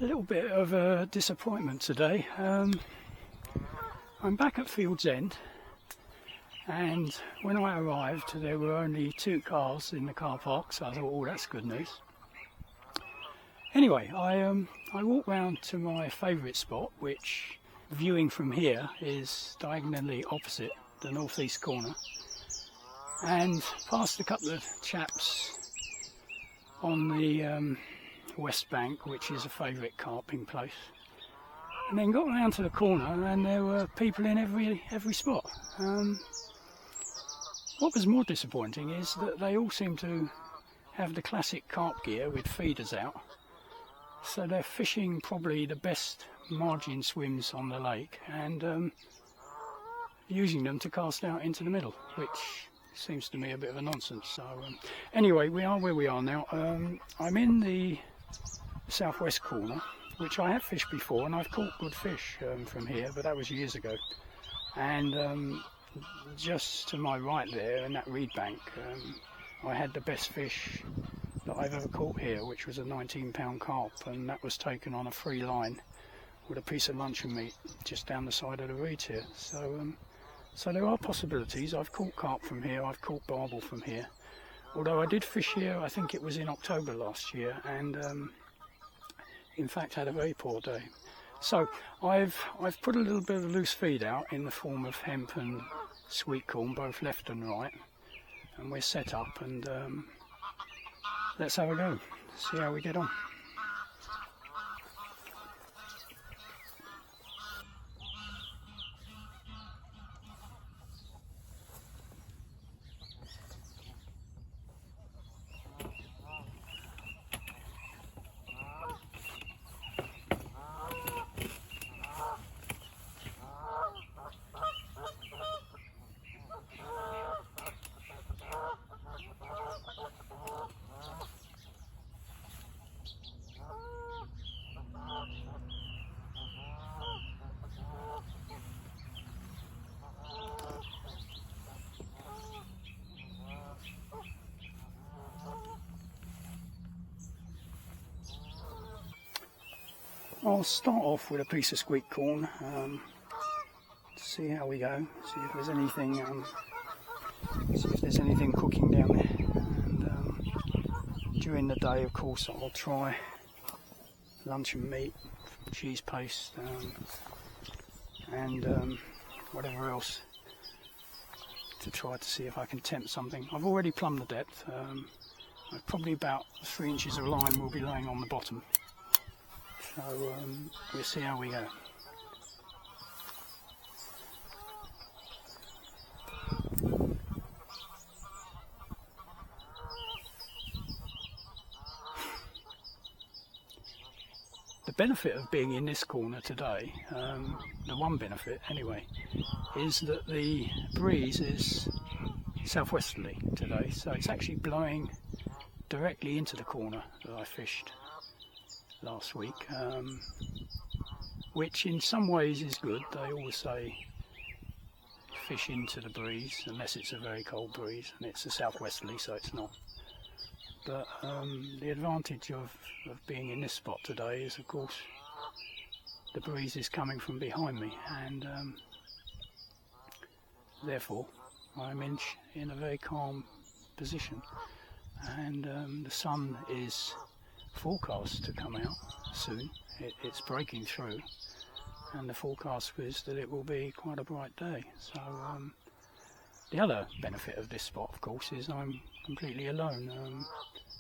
A little bit of a disappointment today. I'm back at Field's End, and when I arrived there were only 2 cars in the car park, so I thought, oh, that's good news. Anyway, I walked round to my favourite spot, which, viewing from here, is diagonally opposite the northeast corner, and past a couple of chaps on the West Bank, which is a favourite carping place, and then got round to the corner and there were people in every spot. What was more disappointing is that they all seem to have the classic carp gear with feeders out, so they're fishing probably the best margin swims on the lake and using them to cast out into the middle, which seems to me a bit of a nonsense. So anyway, we are where we are now. I'm in the southwest corner, which I have fished before, and I've caught good fish from here, but that was years ago. And just to my right there in that reed bank, I had the best fish that I've ever caught here, which was a 19-pound carp, and that was taken on a free line with a piece of luncheon meat just down the side of the reeds here. So there are possibilities. I've caught carp from here, I've caught barbel from here, although I did fish here, I think it was in October last year, and in fact had a very poor day. So I've put a little bit of loose feed out in the form of hemp and sweet corn, both left and right, and we're set up, and let's have a go, see how we get on. I'll start off with a piece of sweet corn, see how we go, see if there's anything cooking down there, and during the day, of course, I'll try luncheon meat, cheese paste, and whatever else to try to see if I can tempt something. I've already plumbed the depth. Probably about 3 inches of line will be laying on the bottom. So we'll see how we go. The benefit of being in this corner today, the one benefit anyway, is that the breeze is southwesterly today, so it's actually blowing directly into the corner that I fished last week, which in some ways is good. They always say fish into the breeze unless it's a very cold breeze, and it's a southwesterly, so it's not. But the advantage of being in this spot today is, of course, the breeze is coming from behind me, and therefore I'm in a very calm position, and the sun is forecast to come out soon. It's breaking through, and the forecast is that it will be quite a bright day. So the other benefit of this spot, of course, is I'm completely alone.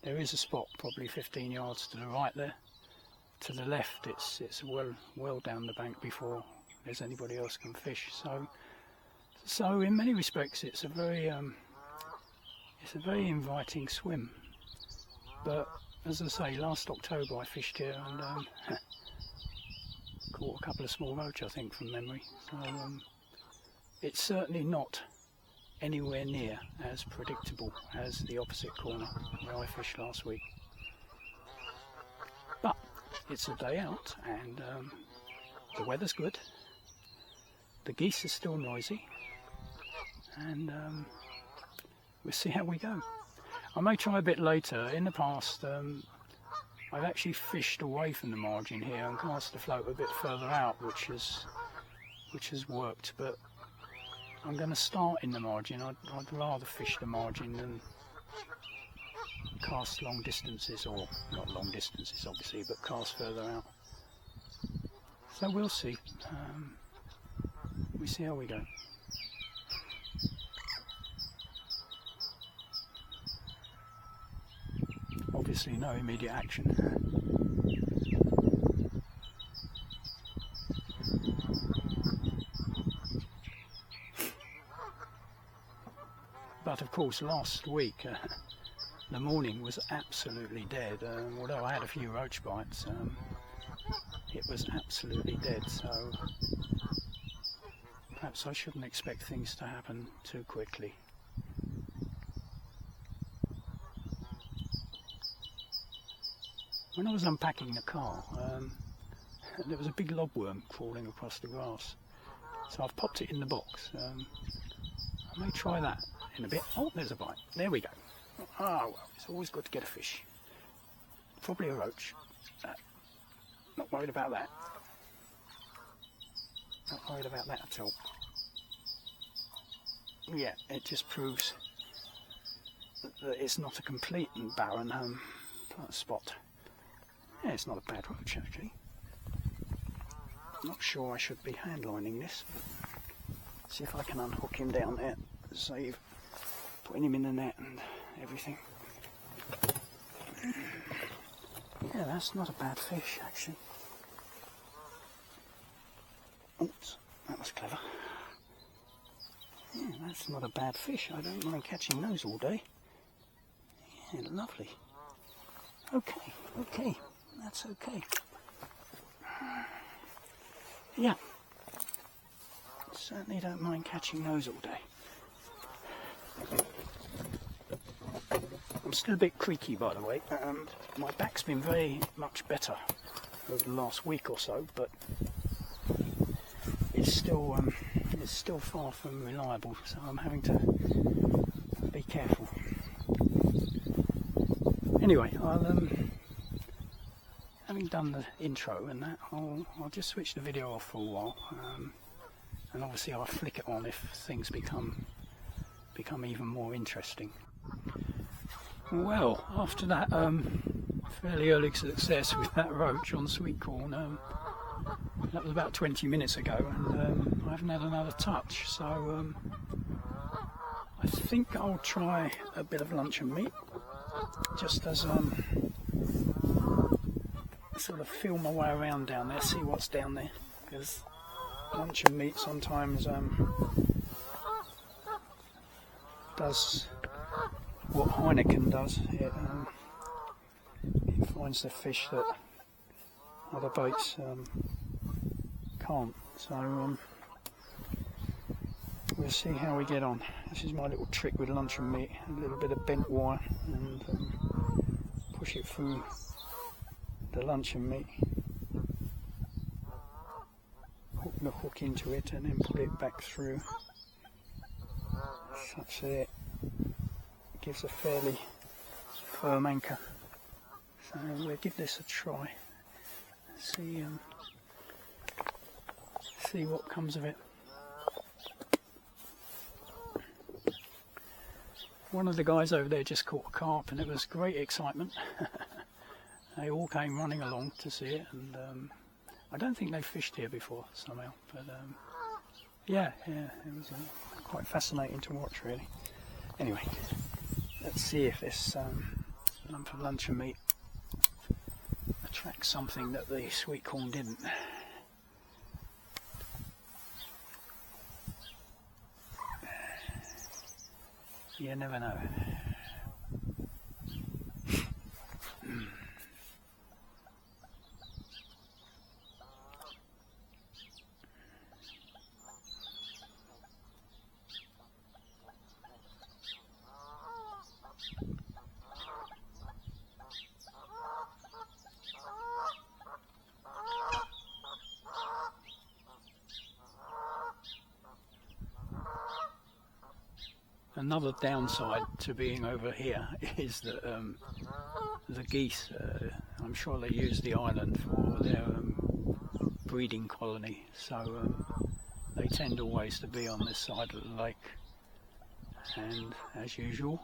There is a spot probably 15 yards to the right there. To the left, it's well down the bank before there's anybody else can fish. So in many respects, it's a very inviting swim. But as I say, last October I fished here and caught a couple of small roach, I think, from memory. So it's certainly not anywhere near as predictable as the opposite corner where I fished last week. But it's a day out, and the weather's good. The geese are still noisy, and we'll see how we go. I may try a bit later. In the past, I've actually fished away from the margin here and cast the float a bit further out, which has worked. But I'm going to start in the margin. I'd rather fish the margin than cast long distances, or not long distances obviously, but cast further out. So we'll see. We see how we go. Obviously no immediate action. But of course last week the morning was absolutely dead. Although I had a few roach bites, it was absolutely dead, so perhaps I shouldn't expect things to happen too quickly. When I was unpacking the car, there was a big lobworm crawling across the grass, so I've popped it in the box. I may try that in a bit. Oh, there's a bite. There we go. Ah, well, it's always good to get a fish. Probably a roach. Not worried about that. Not worried about that at all. Yeah, it just proves that it's not a complete and barren spot. Yeah, it's not a bad roach actually. Not sure I should be handlining this, but see if I can unhook him down there, save putting him in the net and everything. Yeah, that's not a bad fish actually. Oops, that was clever. Yeah, that's not a bad fish. I don't mind catching those all day. Yeah, lovely. Okay, okay, that's okay. Yeah, certainly don't mind catching those all day. I'm still a bit creaky, by the way, and my back's been very much better over the last week or so, but it's still far from reliable, so I'm having to be careful. Anyway, having done the intro and that, I'll just switch the video off for a while, and obviously I'll flick it on if things become even more interesting. Well, after that fairly early success with that roach on sweet corn, that was about 20 minutes ago, and I haven't had another touch, so I think I'll try a bit of luncheon meat, just as sort of feel my way around down there, see what's down there, because luncheon meat sometimes does what Heineken does. It finds the fish that other baits can't. So we'll see how we get on. This is my little trick with luncheon meat: a little bit of bent wire and push it through the luncheon meat, hook the hook into it, and then pull it back through, such that it gives a fairly firm anchor. So we'll give this a try, see what comes of it. One of the guys over there just caught a carp, and it was great excitement. They all came running along to see it, and I don't think they've fished here before somehow, but yeah, it was quite fascinating to watch, really. Anyway, let's see if this lump of luncheon meat attracts something that the sweet corn didn't. You never know. Another downside to being over here is that the geese, I'm sure they use the island for their breeding colony, so they tend always to be on this side of the lake, and as usual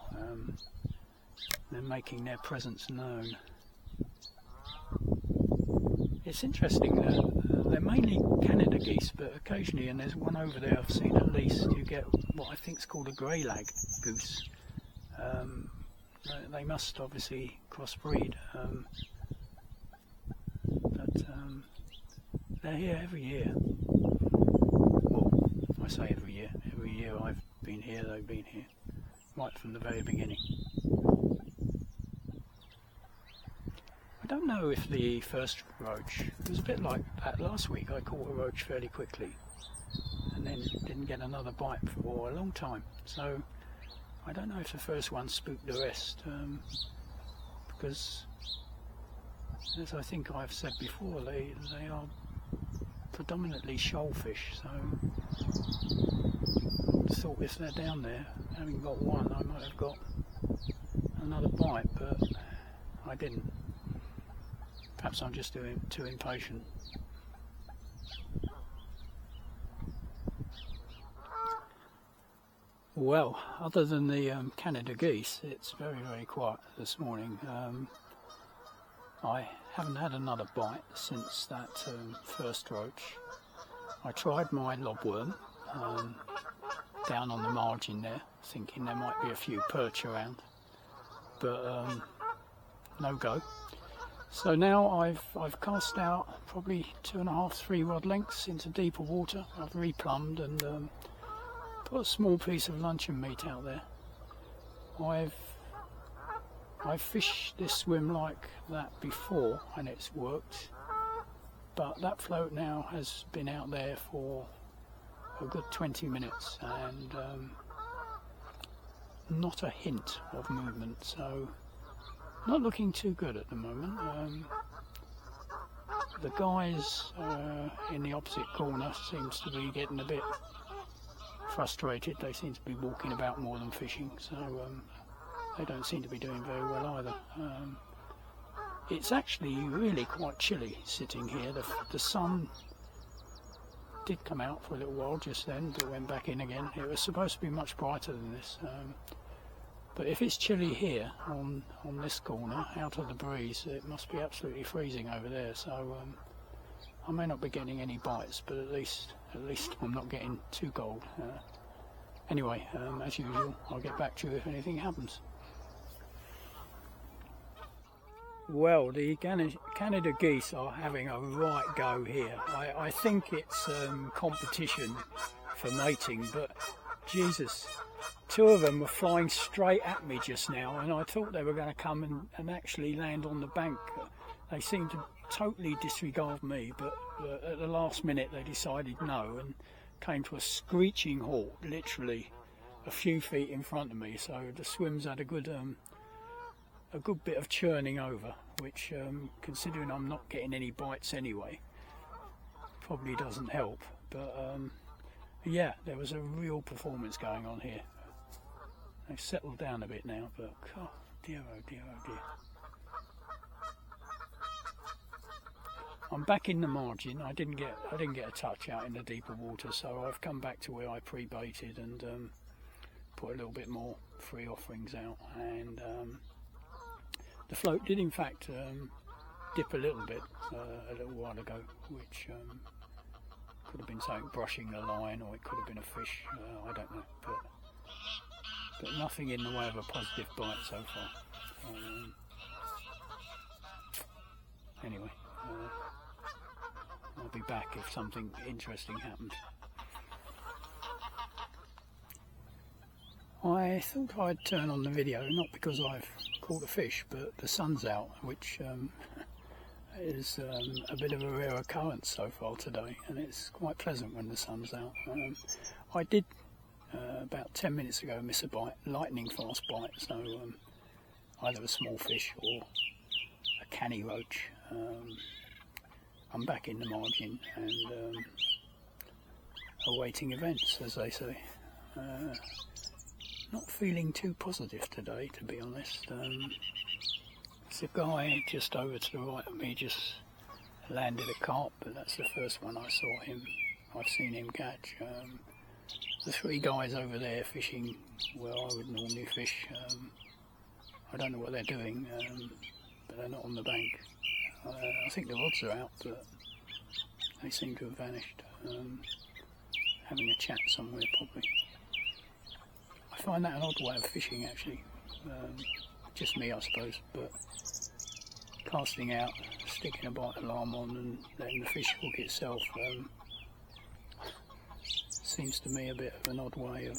they're making their presence known. It's interesting that they're mainly Canada geese, but occasionally, and there's one over there I've seen at least, you get what I think is called a grey lag goose. They must obviously crossbreed, but they're here every year. Well, I say every year. Every year I've been here, they've been here, right from the very beginning. I don't know if the first roach, it was a bit like that last week. I caught a roach fairly quickly and then didn't get another bite for a long time. So I don't know if the first one spooked the rest, because, as I think I've said before, they are predominantly shoalfish, so I thought if they're down there, having got one, I might have got another bite, but I didn't. Perhaps I'm just too impatient. Well, other than the Canada geese, it's very, very quiet this morning. I haven't had another bite since that first roach. I tried my lobworm down on the margin there, thinking there might be a few perch around, but no go. So now I've cast out probably 2.5–3 rod lengths into deeper water. I've replumbed and put a small piece of luncheon meat out there. I've fished this swim like that before and it's worked, but that float now has been out there for a good 20 minutes and not a hint of movement, so not looking too good at the moment. The guys in the opposite corner seems to be getting a bit frustrated. They seem to be walking about more than fishing, so they don't seem to be doing very well either. It's actually really quite chilly sitting here. The sun did come out for a little while just then, but went back in again. It was supposed to be much brighter than this, but if it's chilly here on this corner, out of the breeze, it must be absolutely freezing over there. So I may not be getting any bites, but at least I'm not getting too cold. Anyway, as usual, I'll get back to you if anything happens. Well, the Canada geese are having a right go here. I think it's competition for mating, but Jesus, 2 of them were flying straight at me just now, and I thought they were going to come and actually land on the bank. They seemed to totally disregard me, but at the last minute they decided no and came to a screeching halt, literally a few feet in front of me. So the swims had a good bit of churning over, which, considering I'm not getting any bites anyway, probably doesn't help. But yeah, there was a real performance going on here. They've settled down a bit now, but oh dear, oh dear, oh dear. I'm back in the margin. I didn't get a touch out in the deeper water, so I've come back to where I pre-baited and put a little bit more free offerings out, and the float did in fact dip a little bit a little while ago, which could have been something brushing the line, or it could have been a fish, I don't know, but nothing in the way of a positive bite so far. Anyway, I'll be back if something interesting happens. I thought I'd turn on the video, not because I've caught a fish, but the sun's out, which is a bit of a rare occurrence so far today, and it's quite pleasant when the sun's out. I did about 10 minutes ago miss a bite, lightning fast bite, so either a small fish or a canny roach. I'm back in the margin and awaiting events, as they say. Not feeling too positive today, to be honest. There's a guy just over to the right of me just landed a carp, but that's the first one I saw him. I've seen him catch. The three guys over there fishing where I would normally fish, I don't know what they're doing, but they're not on the bank. I think the rods are out, but they seem to have vanished. Having a chat somewhere probably. I find that an odd way of fishing actually. Just me I suppose, but casting out, sticking a bite alarm on and letting the fish hook itself seems to me a bit of an odd way of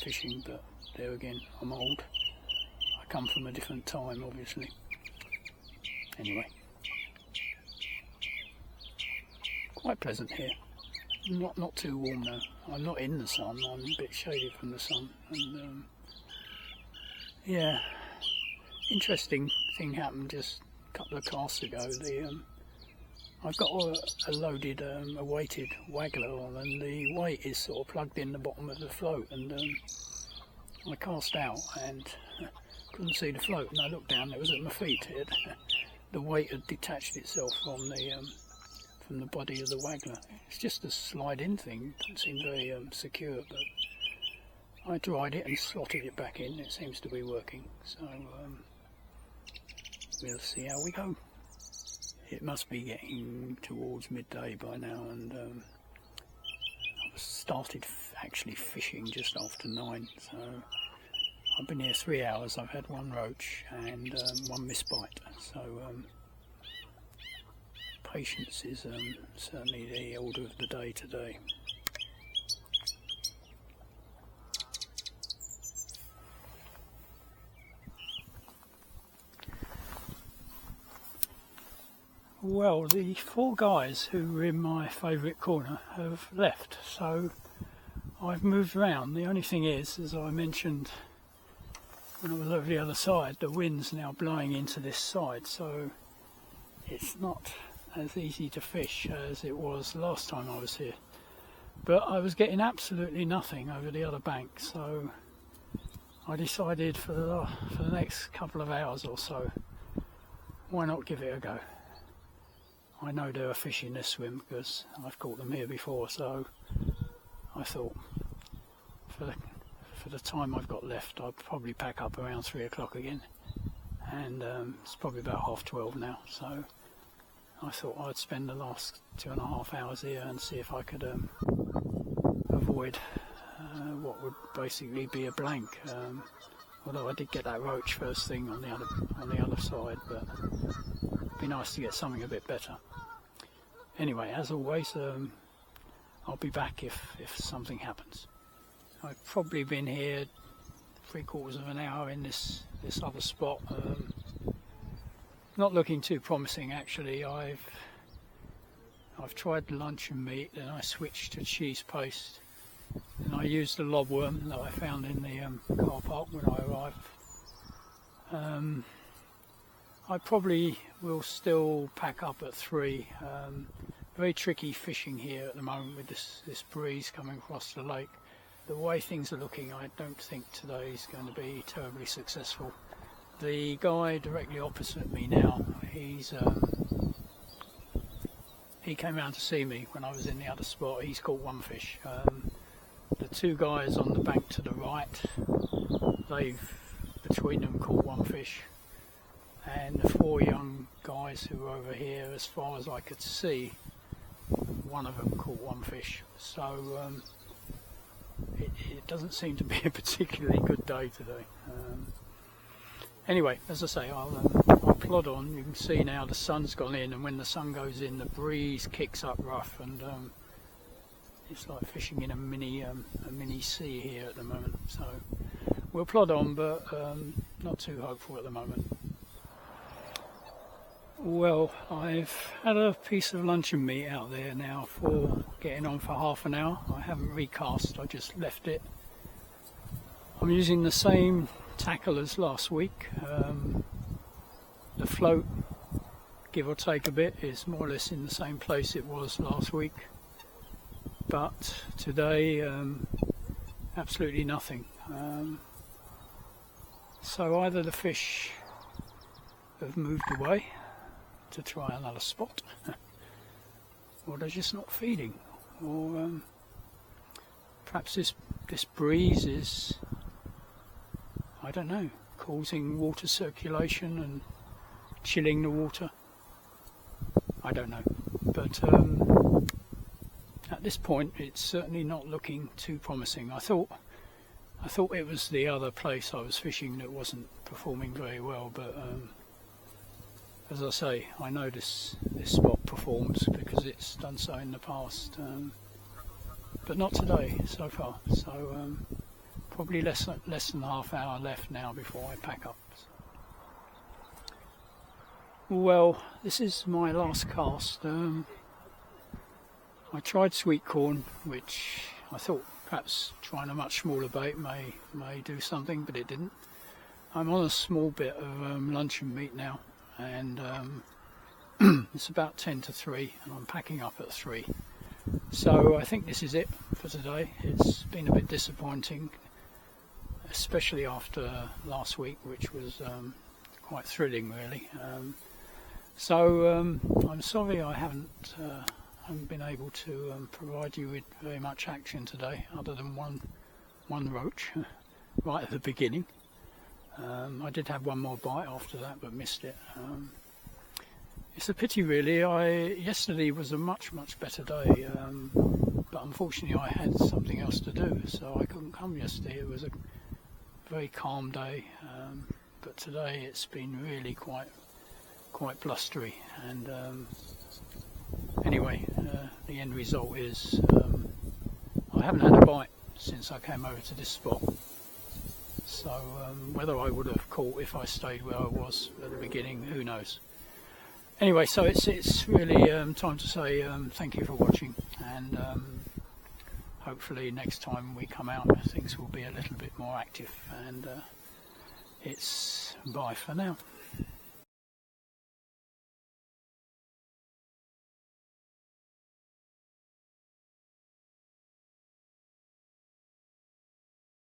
fishing, but there again, I'm old. I come from a different time obviously. Anyway, quite pleasant here. Not too warm though. I'm not in the sun, I'm a bit shaded from the sun, and yeah, interesting thing happened just a couple of casts ago. I've got a loaded, a weighted waggler on, and the weight is sort of plugged in the bottom of the float, and I cast out and couldn't see the float, and I looked down, it was at my feet. The weight had detached itself from the body of the waggler. It's just a slide-in thing, doesn't seem very secure, but I dried it and slotted it back in. It seems to be working, so we'll see how we go. It must be getting towards midday by now, and I started actually fishing just after 9, so I've been here 3 hours. I've had one roach and one missed bite, so patience is certainly the order of the day today. Well, the 4 guys who were in my favourite corner have left, so I've moved around. The only thing is, as I mentioned when I was over the other side, the wind's now blowing into this side, so it's not as easy to fish as it was last time I was here. But I was getting absolutely nothing over the other bank, so I decided for the next couple of hours or so, why not give it a go? I know there are fish in this swim because I've caught them here before, so I thought for the time I've got left I'd probably pack up around 3 o'clock again, and it's probably about 12:30 now, so I thought I'd spend the last 2.5 hours here and see if I could avoid what would basically be a blank. Although I did get that roach first thing on the other side, but it'd be nice to get something a bit better. Anyway, as always, I'll be back if something happens. I've probably been here 3/4 of an hour in this other spot. Not looking too promising actually. I've tried the luncheon meat, then I switched to cheese paste, and I used the lobworm that I found in the car park when I arrived. I probably will still pack up at 3. Very tricky fishing here at the moment with this breeze coming across the lake. The way things are looking, I don't think today is going to be terribly successful. The guy directly opposite me now, he came round to see me when I was in the other spot. He's caught one fish. The 2 guys on the bank to the right, they've between them caught one fish, and the 4 young guys who were over here, as far as I could see, one of them caught one fish. So it doesn't seem to be a particularly good day today. Anyway, as I say, I'll plod on. You can see now the sun's gone in, and when the sun goes in, the breeze kicks up rough, and it's like fishing in a mini sea here at the moment. So we'll plod on, but not too hopeful at the moment. Well, I've had a piece of luncheon meat out there now for getting on for half an hour. I haven't recast, I just left it. I'm using the same tackle as last week. The float, give or take a bit, is more or less in the same place it was last week, but today absolutely nothing. So either the fish have moved away to try another spot, or they're just not feeding, or perhaps this breeze is, I don't know, causing water circulation and chilling the water. I don't know, but at this point it's certainly not looking too promising. I thought it was the other place I was fishing that wasn't performing very well, but as I say, I know this spot performs because it's done so in the past, but not today so far. So probably less than half hour left now before I pack up. Well, this is my last cast. I tried sweet corn, which I thought perhaps trying a much smaller bait may do something, but it didn't. I'm on a small bit of luncheon meat now, and it's about 10 to 3, and I'm packing up at 3. So I think this is it for today. It's been a bit disappointing, especially after last week, which was quite thrilling, really. So I'm sorry I haven't been able to provide you with very much action today, other than one roach right at the beginning. I did have one more bite after that, but missed it. It's a pity, really. Yesterday was a much better day, but unfortunately I had something else to do, so I couldn't come yesterday. It was a very calm day, but today it's been really quite blustery, and anyway, the end result is I haven't had a bite since I came over to this spot. So whether I would have caught if I stayed where I was at the beginning, who knows. Anyway, so it's really time to say thank you for watching, and hopefully next time we come out things will be a little bit more active, and it's bye for now.